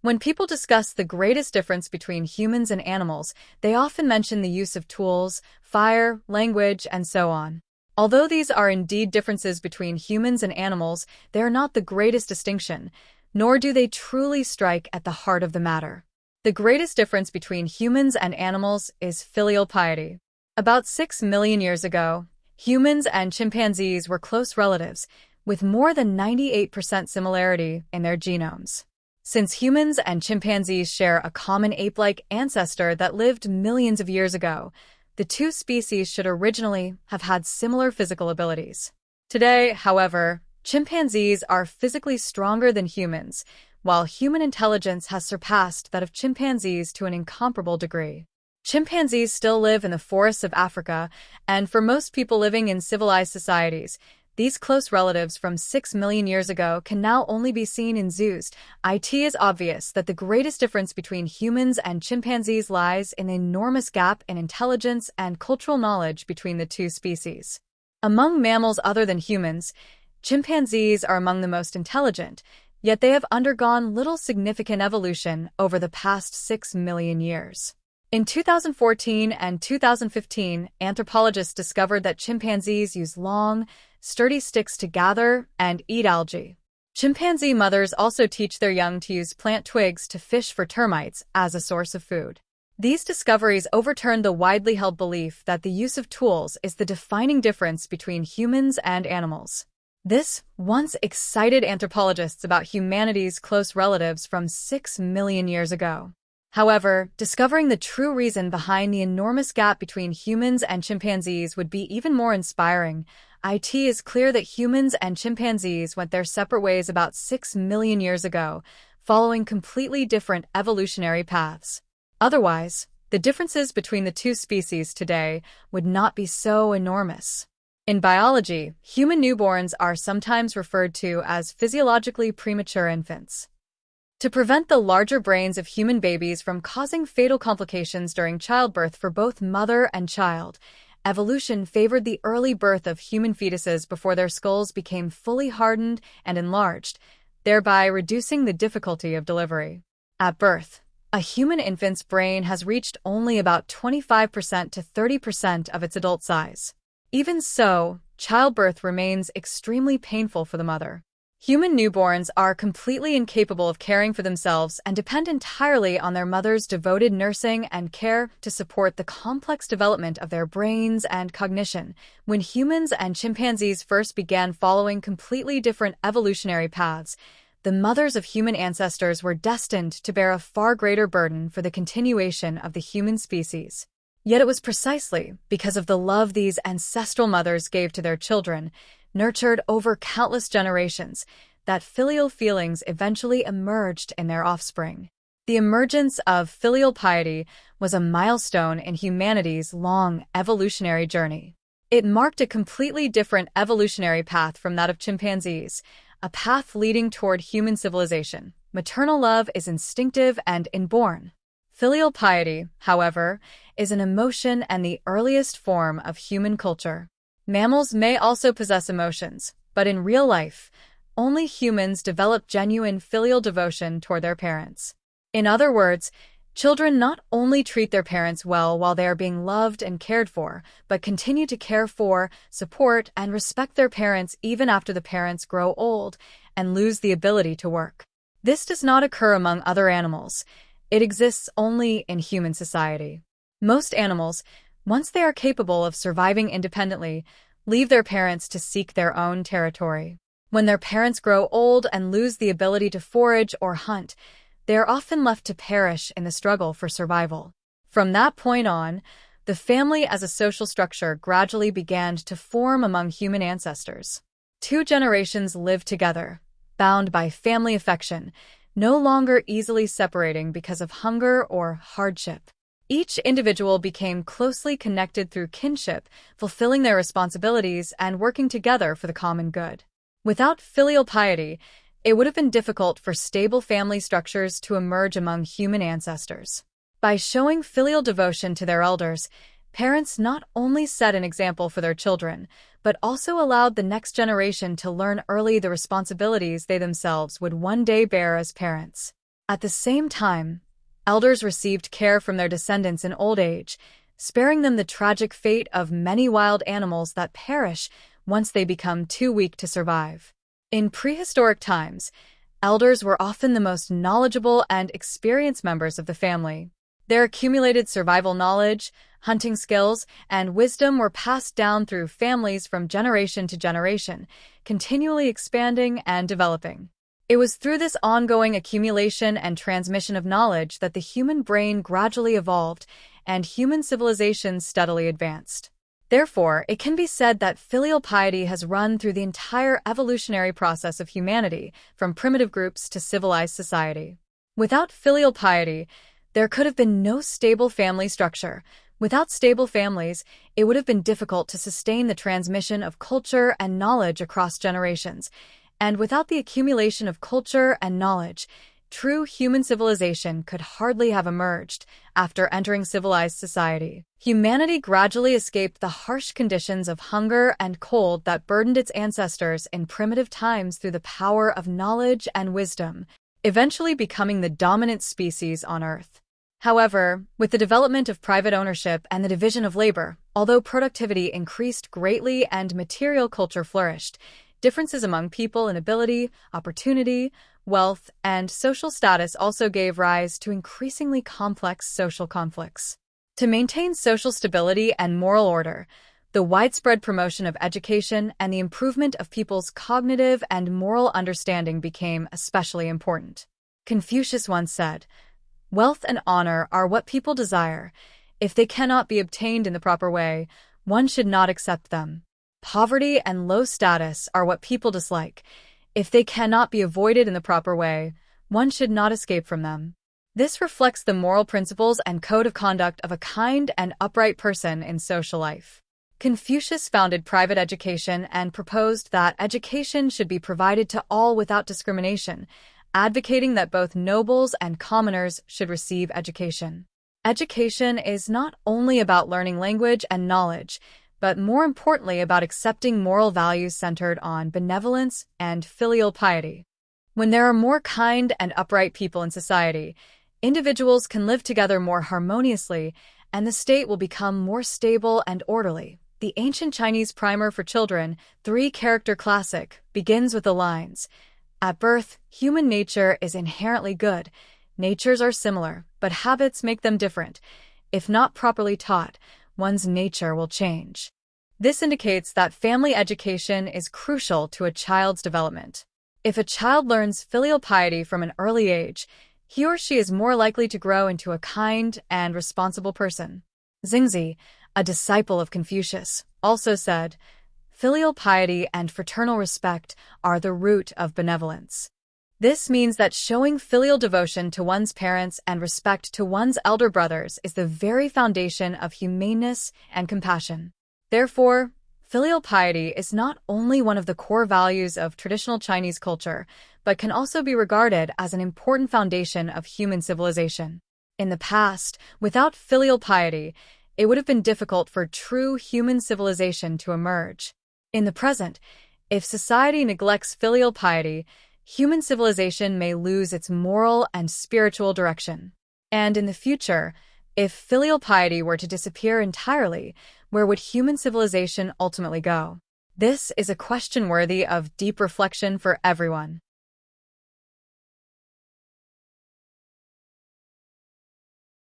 When people discuss the greatest difference between humans and animals, they often mention the use of tools, fire, language, and so on. Although these are indeed differences between humans and animals, they are not the greatest distinction, nor do they truly strike at the heart of the matter. The greatest difference between humans and animals is filial piety. About 6 million years ago, humans and chimpanzees were close relatives, with more than 98% similarity in their genomes. Since humans and chimpanzees share a common ape-like ancestor that lived millions of years ago, the two species should originally have had similar physical abilities. Today, however, chimpanzees are physically stronger than humans, while human intelligence has surpassed that of chimpanzees to an incomparable degree. Chimpanzees still live in the forests of Africa, and for most people living in civilized societies, these close relatives from 6 million years ago can now only be seen in zoos. It is obvious that the greatest difference between humans and chimpanzees lies in the enormous gap in intelligence and cultural knowledge between the two species. Among mammals other than humans, chimpanzees are among the most intelligent, yet they have undergone little significant evolution over the past 6 million years. In 2014 and 2015, anthropologists discovered that chimpanzees use long, sturdy sticks to gather and eat algae. Chimpanzee mothers also teach their young to use plant twigs to fish for termites as a source of food. These discoveries overturned the widely held belief that the use of tools is the defining difference between humans and animals. This once excited anthropologists about humanity's close relatives from 6 million years ago. However, discovering the true reason behind the enormous gap between humans and chimpanzees would be even more inspiring. It is clear that humans and chimpanzees went their separate ways about 6 million years ago, following completely different evolutionary paths. Otherwise, the differences between the two species today would not be so enormous. In biology, human newborns are sometimes referred to as physiologically premature infants. To prevent the larger brains of human babies from causing fatal complications during childbirth for both mother and child, evolution favored the early birth of human fetuses before their skulls became fully hardened and enlarged, thereby reducing the difficulty of delivery. At birth, a human infant's brain has reached only about 25% to 30% of its adult size. Even so, childbirth remains extremely painful for the mother. Human newborns are completely incapable of caring for themselves and depend entirely on their mother's devoted nursing and care to support the complex development of their brains and cognition. When humans and chimpanzees first began following completely different evolutionary paths, the mothers of human ancestors were destined to bear a far greater burden for the continuation of the human species. Yet it was precisely because of the love these ancestral mothers gave to their children, nurtured over countless generations, that filial feelings eventually emerged in their offspring. The emergence of filial piety was a milestone in humanity's long evolutionary journey. It marked a completely different evolutionary path from that of chimpanzees, a path leading toward human civilization. Maternal love is instinctive and inborn. Filial piety, however, is an emotion and the earliest form of human culture. Mammals may also possess emotions, but in real life, only humans develop genuine filial devotion toward their parents. In other words, children not only treat their parents well while they are being loved and cared for, but continue to care for, support, and respect their parents even after the parents grow old and lose the ability to work. This does not occur among other animals. It exists only in human society. Most animals, once they are capable of surviving independently, leave their parents to seek their own territory. When their parents grow old and lose the ability to forage or hunt, they are often left to perish in the struggle for survival. From that point on, the family as a social structure gradually began to form among human ancestors. Two generations lived together, bound by family affection, no longer easily separating because of hunger or hardship. Each individual became closely connected through kinship, fulfilling their responsibilities and working together for the common good. Without filial piety, it would have been difficult for stable family structures to emerge among human ancestors. By showing filial devotion to their elders, parents not only set an example for their children, but also allowed the next generation to learn early the responsibilities they themselves would one day bear as parents. At the same time, elders received care from their descendants in old age, sparing them the tragic fate of many wild animals that perish once they become too weak to survive. In prehistoric times, elders were often the most knowledgeable and experienced members of the family. Their accumulated survival knowledge, hunting skills, and wisdom were passed down through families from generation to generation, continually expanding and developing. It was through this ongoing accumulation and transmission of knowledge that the human brain gradually evolved and human civilization steadily advanced. Therefore, it can be said that filial piety has run through the entire evolutionary process of humanity, from primitive groups to civilized society. Without filial piety, there could have been no stable family structure. Without stable families, it would have been difficult to sustain the transmission of culture and knowledge across generations. And without the accumulation of culture and knowledge, true human civilization could hardly have emerged after entering civilized society. Humanity gradually escaped the harsh conditions of hunger and cold that burdened its ancestors in primitive times through the power of knowledge and wisdom, eventually becoming the dominant species on Earth. However, with the development of private ownership and the division of labor, although productivity increased greatly and material culture flourished, differences among people in ability, opportunity, wealth, and social status also gave rise to increasingly complex social conflicts. To maintain social stability and moral order, the widespread promotion of education and the improvement of people's cognitive and moral understanding became especially important. Confucius once said, "Wealth and honor are what people desire. If they cannot be obtained in the proper way, one should not accept them. Poverty and low status are what people dislike. If they cannot be avoided in the proper way, one should not escape from them." This reflects the moral principles and code of conduct of a kind and upright person in social life. Confucius founded private education and proposed that education should be provided to all without discrimination, advocating that both nobles and commoners should receive education. Education is not only about learning language and knowledge, but more importantly about accepting moral values centered on benevolence and filial piety. When there are more kind and upright people in society, individuals can live together more harmoniously, and the state will become more stable and orderly. The ancient Chinese primer for children, 3-character classic, begins with the lines, "At birth, human nature is inherently good. Natures are similar, but habits make them different. If not properly taught, one's nature will change." This indicates that family education is crucial to a child's development. If a child learns filial piety from an early age, he or she is more likely to grow into a kind and responsible person. Xingzi, a disciple of Confucius, also said, "Filial piety and fraternal respect are the root of benevolence." This means that showing filial devotion to one's parents and respect to one's elder brothers is the very foundation of humaneness and compassion. Therefore, filial piety is not only one of the core values of traditional Chinese culture, but can also be regarded as an important foundation of human civilization. In the past, without filial piety, it would have been difficult for true human civilization to emerge. In the present, if society neglects filial piety, human civilization may lose its moral and spiritual direction. And in the future, if filial piety were to disappear entirely, where would human civilization ultimately go? This is a question worthy of deep reflection for everyone.